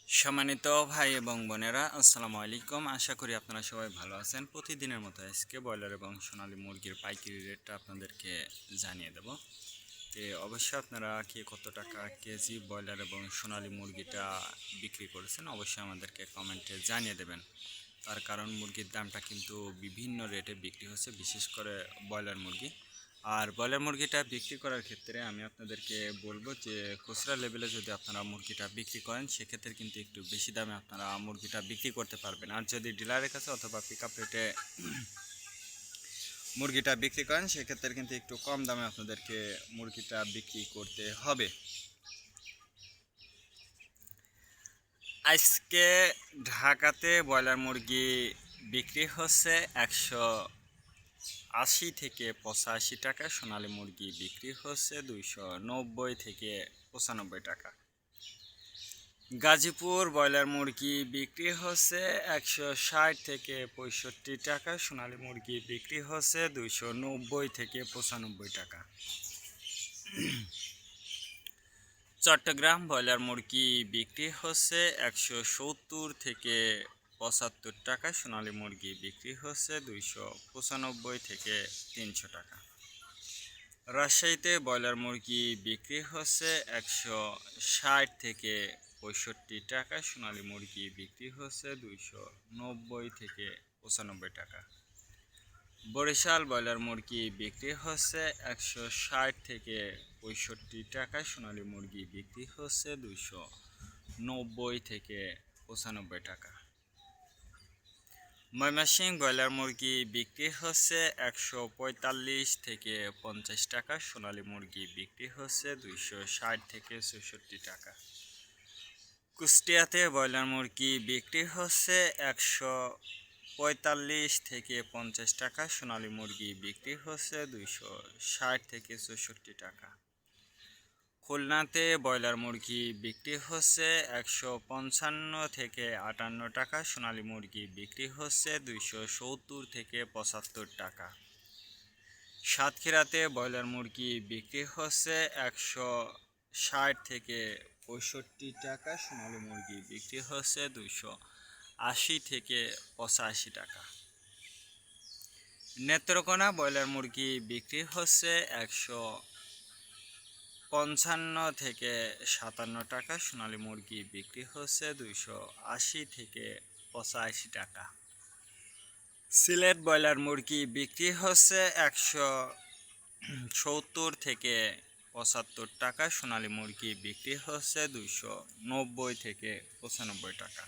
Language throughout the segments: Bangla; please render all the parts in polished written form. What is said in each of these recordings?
সম্মানিত ভাই এবং বোনেরা, আসসালামু আলাইকুম। আশা করি আপনারা সবাই ভালো আছেন। প্রতিদিনের মতো আজকে ব্রয়লার এবং সোনালী মুরগির পাইকারি রেটটা আপনাদেরকে জানিয়ে দেব। তো অবশ্যই আপনারা কত টাকা কেজি ব্রয়লার এবং সোনালী মুরগিটা বিক্রি করেছেন অবশ্যই আমাদেরকে কমেন্টে জানিয়ে দেবেন। তার কারণ মুরগির দামটা কিন্তু বিভিন্ন রেটে বিক্রি হচ্ছে, বিশেষ করে ব্রয়লার মুরগি। আর ব্রয়লার মুরগিটা বিক্রি করার ক্ষেত্রে আমি আপনাদেরকে বলবো যে খুচরা লেভেলে যদি আপনারা মুরগিটা বিক্রি করেন সেক্ষেত্রে কিন্তু একটু বেশি দামে আপনারা মুরগিটা বিক্রি করতে পারবেন। আর যদি ডিলারের কাছে অথবা পিক আপ রেটে মুরগিটা বিক্রি করেন সেক্ষেত্রে কিন্তু একটু কম দামে আপনাদেরকে মুরগিটা বিক্রি করতে হবে। আজকে ঢাকাতে ব্রয়লার মুরগি বিক্রি হচ্ছে 180 থেকে 85 টাকা। সোনালী মুরগি বিক্রি হচ্ছে 290 থেকে 95 টাকা। গাজীপুর ব্রয়লার মুরগি বিক্রি হচ্ছে 160 থেকে 65 টাকা। সোনালী মুরগি বিক্রি হচ্ছে 290 থেকে 95 টাকা। চট্টগ্রাম ব্রয়লার মুরগি বিক্রি হচ্ছে 170 থেকে 75 টাকা। সোনালী মুরগি বিক্রি হচ্ছে 295 থেকে 300 টাকা। রাজশাহীতে ব্রয়লার মুরগি বিক্রি হচ্ছে 160 থেকে 65 টাকা। সোনালী মুরগি বিক্রি হচ্ছে 290 থেকে 95 টাকা। বরিশাল ব্রয়লার মুরগি বিক্রি হচ্ছে 160 থেকে 65 টাকা। সোনালী মুরগি বিক্রি হচ্ছে 290 থেকে 95 টাকা। ময়মনসিংহ ব্রয়লার মুরগি বিক্রি হচ্ছে 145 থেকে 50 টাকা। সোনালী মুরগি বিক্রি হচ্ছে 260 থেকে 66 টাকা। কুষ্টিয়াতে ব্রয়লার মুরগি বিক্রি হচ্ছে 145 থেকে 50 টাকা। সোনালী মুরগি বিক্রি হচ্ছে 260 থেকে 64 টাকা। খুলনাতে ব্রয়লার মুরগি বিক্রি হচ্ছে 155 থেকে 58 টাকা। সোনালী মুরগি বিক্রি হচ্ছে 270 থেকে 75 টাকা। সাতক্ষীরাতে ব্রয়লার মুরগি বিক্রি হচ্ছে 160 থেকে 65 টাকা। সোনালী মুরগি বিক্রি হচ্ছে 280 থেকে 85 টাকা। নেত্রকোনা ব্রয়লার মুরগি বিক্রি হচ্ছে 155 থেকে 57 টাকা। সোনালী মুরগি বিক্রি হচ্ছে 280 থেকে 85 টাকা। সিলেট ব্রয়লার মুরগি বিক্রি হচ্ছে 170 থেকে 75 টাকা। সোনালী মুরগি বিক্রি হচ্ছে 290 থেকে 95 টাকা।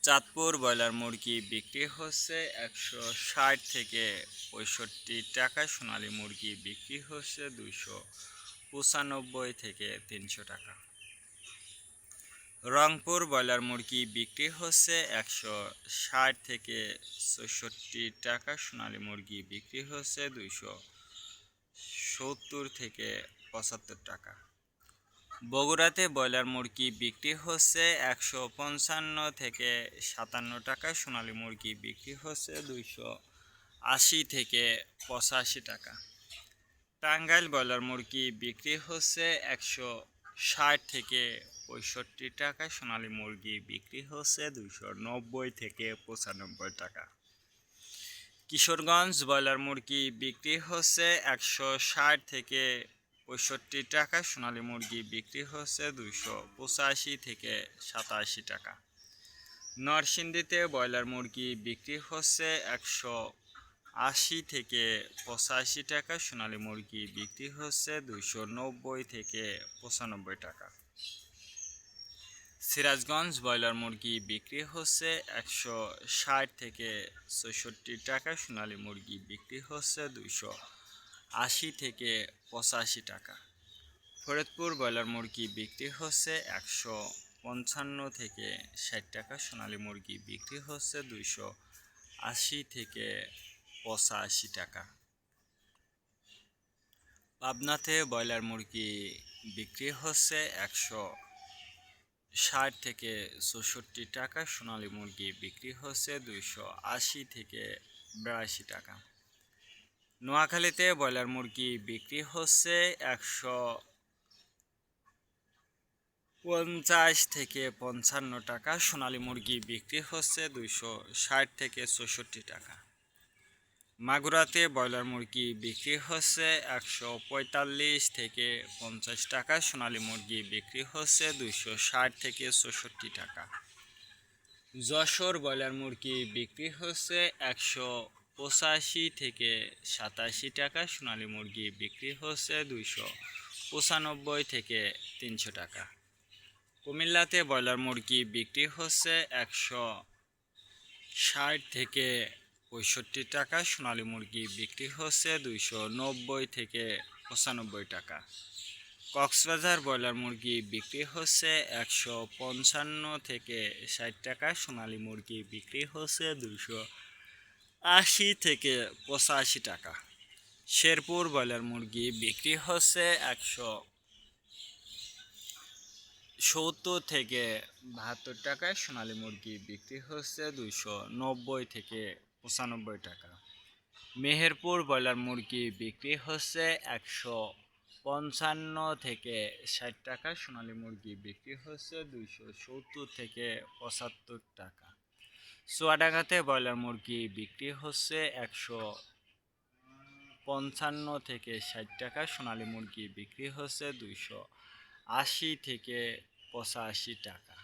চাঁদপুর ব্রয়লার মুরগি বিক্রি হচ্ছে 160 থেকে 65 টাকা। সোনালী মুরগি বিক্রি হচ্ছে 295 থেকে 300 টাকা। রংপুর ব্রয়লার মুরগি বিক্রি হচ্ছে 160 থেকে 66 টাকা। সোনালী মুরগি বিক্রি হচ্ছে 270 থেকে 75 টাকা। বগুড়াতে ব্রয়লার মুরগি বিক্রি হচ্ছে 155 থেকে 57 টাকা। সোনালী মুরগি বিক্রি হচ্ছে 280 থেকে 85 টাকা। টাঙ্গাইল ব্রয়লার মুরগি বিক্রি হচ্ছে 160 থেকে 65 টাকা। সোনালী মুরগি বিক্রি হচ্ছে 290 থেকে 95 টাকা। কিশোরগঞ্জ ব্রয়লার মুরগি বিক্রি হচ্ছে 160 থেকে 65 টাকা। সোনালী মুরগি বিক্রি হচ্ছে 285 থেকে 87 টাকা। নরসিংদীতে ব্রয়লার মুরগি বিক্রি হচ্ছে 180 থেকে 85 টাকা। সোনালী মুরগি বিক্রি হচ্ছে 290 থেকে 95 টাকা। সিরাজগঞ্জ ব্রয়লার মুরগি বিক্রি হচ্ছে 160 থেকে 66 টাকা। সোনালী মুরগি বিক্রি হচ্ছে 280 থেকে 85 টাকা। ফরিদপুর ব্রয়লার মুরগি বিক্রি হচ্ছে 155 থেকে 60 টাকা। সোনালী মুরগি বিক্রি হচ্ছে 280 থেকে 85 টাকা। পাবনাতে ব্রয়লার মুরগি বিক্রি হচ্ছে 160 থেকে 64 টাকা। সোনালী মুরগি বিক্রি হচ্ছে 280 থেকে 82 টাকা। নোয়াখালীতে ব্রয়লার মুরগি বিক্রি হচ্ছে 50 থেকে 55 টাকা। সোনালী মুরগি বিক্রি হচ্ছে 260 থেকে 64 টাকা। মাগুরাতে ব্রয়লার মুরগি বিক্রি হচ্ছে 145 থেকে 50 টাকা। সোনালী মুরগি বিক্রি হচ্ছে 260 থেকে 64 টাকা। যশোর ব্রয়লার মুরগি বিক্রি হচ্ছে 185 থেকে 87 টাকা। সোনালী মুরগি বিক্রি হচ্ছে 295 থেকে 300 টাকা। কুমিল্লাতে ব্রয়লার মুরগি বিক্রি হচ্ছে 160 থেকে 65 টাকা। সোনালী মুরগি বিক্রি হচ্ছে 290 থেকে 95 টাকা। কক্সবাজার ব্রয়লার মুরগি বিক্রি হচ্ছে 155 থেকে 60 টাকা। সোনালী মুরগি বিক্রি হচ্ছে 280 থেকে 85 টাকা। শেরপুর ব্রয়লার মুরগি বিক্রি হচ্ছে 170 থেকে 72 টাকা। সোনালী মুরগি বিক্রি হচ্ছে 290 থেকে 95 টাকা। মেহেরপুর ব্রয়লার মুরগি বিক্রি হচ্ছে 155 থেকে 60 টাকা। সোনালী মুরগি বিক্রি হচ্ছে 270 থেকে 75 টাকা। চুয়াডাঙ্গাতে ব্রয়লার মুরগি বিক্রি হচ্ছে 155 থেকে 60 টাকা। সোনালী মুরগি বিক্রি হচ্ছে 280 থেকে 85 টাকা।